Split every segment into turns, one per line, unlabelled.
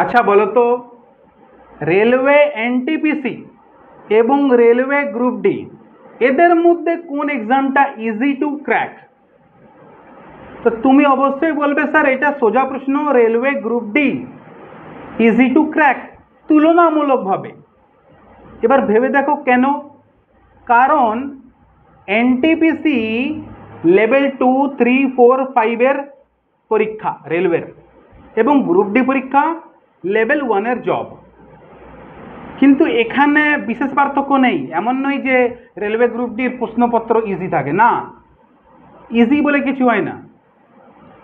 আচ্ছা বলো তো, রেলওয়ে এনটিপিসি এবং রেলওয়ে গ্রুপ ডি এদের মধ্যে কোন এক্সামটা ইজি টু ক্র্যাক? তো তুমি অবশ্যই বলবে স্যার এটা সোজা প্রশ্ন, railway group D easy to crack তুলনামূলকভাবে। এবার ভেবে দেখো কেন। কারণ এনটিপিসি লেভেল 2, 3, 4, 5 এর পরীক্ষা রেলওয়ের, এবং গ্রুপ ডি পরীক্ষা লেভেল 1 এর জব। কিন্তু এখানে বিশেষ পার্থক্য নেই, এমন নয় যে রেলওয়ে গ্রুপ ডির প্রশ্নপত্র ইজি থাকে না, ইজি বলে কিছু হয় না।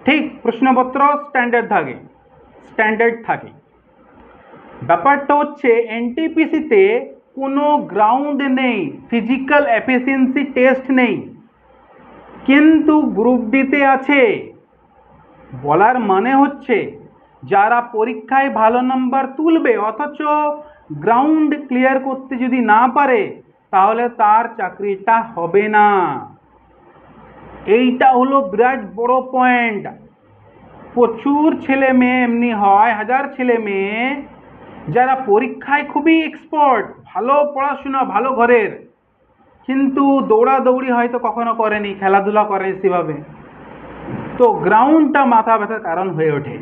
ঠিক, প্রশ্নপত্র স্ট্যান্ডার্ড থাকে। ব্যাপারটা হচ্ছে এনটিপিসিতে কোনো গ্রাউন্ড নেই, ফিজিক্যাল এফিসিয়েন্সি টেস্ট নেই, কিন্তু গ্রুপ ডিতে আছে। বলার মানে হচ্ছে যারা পরীক্ষায় ভালো নাম্বার তুলবে অথচ গ্রাউন্ড ক্লিয়ার করতে যদি না পারে তাহলে তার চাকরিটা হবে না। এইটা হলো বিরাট বড় পয়েন্ট। প্রচুর ছেলে মেয়ে এমনি হয়, হাজার ছেলে মেয়ে যারা পরীক্ষায় খুবই এক্সপার্ট, ভালো পড়াশোনা, ভালো ঘরের, কিন্তু দৌড়াদৌড়ি হয়তো কখনো করেনি, খেলাধুলা করে সেভাবে, তো গ্রাউন্ডটা মাথা ব্যথার কারণ হয়ে ওঠে।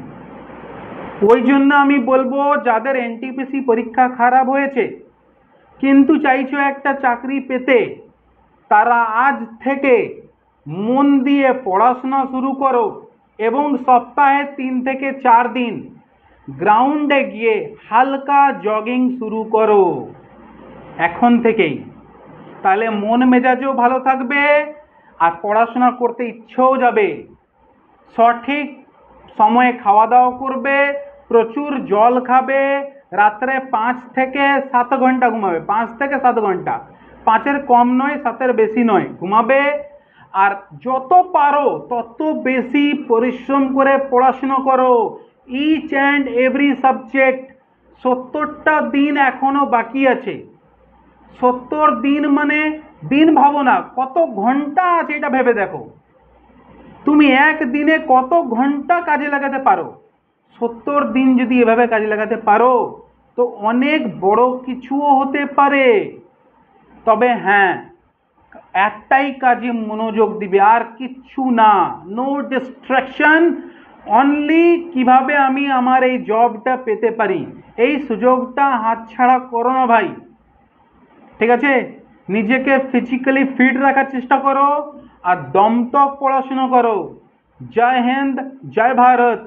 ওই জন্য আমি বলবো যাদের এনটিপিসি পরীক্ষা খারাপ হয়েছে কিন্তু চাইছো একটা চাকরি পেতে, তারা আজ থেকে মন দিয়ে পড়াশোনা শুরু করো এবং সপ্তাহে 3 থেকে 4 দিন গ্রাউন্ডে গিয়ে হালকা জগিং শুরু করো এখন থেকেই। তাহলে মন মেজাজও ভালো থাকবে আর পড়াশোনা করতে ইচ্ছেও যাবে। সঠিক সময়ে খাওয়া দাওয়া করবে, প্রচুর জল খাবে, রাত্রে 5 থেকে 7 ঘন্টা ঘুমাবে, 5 থেকে 7 ঘন্টা, 5-এর কম নয়, 7-এর বেশি নয় ঘুমাবে। আর যত পারো তত বেশি পরিশ্রম করে পড়াশুনো করো, ইচ অ্যান্ড এভরি সাবজেক্ট। 70টা দিন এখনো বাকি আছে। 70 দিন মানে দিন ভাবো না, কত ঘন্টা আছে এটা ভেবে দেখো। তুমি একদিনে কত ঘন্টা কাজে লাগাতে পারো? 70 দিন যদি এভাবে কাজে লাগাতে পারো তো অনেক বড় কিছুও হতে পারে। তবে হ্যাঁ, একটাই কাজে মনোযোগ দিবে, আর কিচ্ছু না, নো ডিস্ট্রাকশন, অনলি কিভাবে আমি আমার এই জবটা পেতে পারি, এই সুযোগটা হাতছাড়া করো না ভাই। ঠিক আছে, নিজেকে ফিজিক্যালি ফিট রাখার চেষ্টা করো আর দমতক পড়াশুনো করো। জয় হিন্দ, জয় ভারত।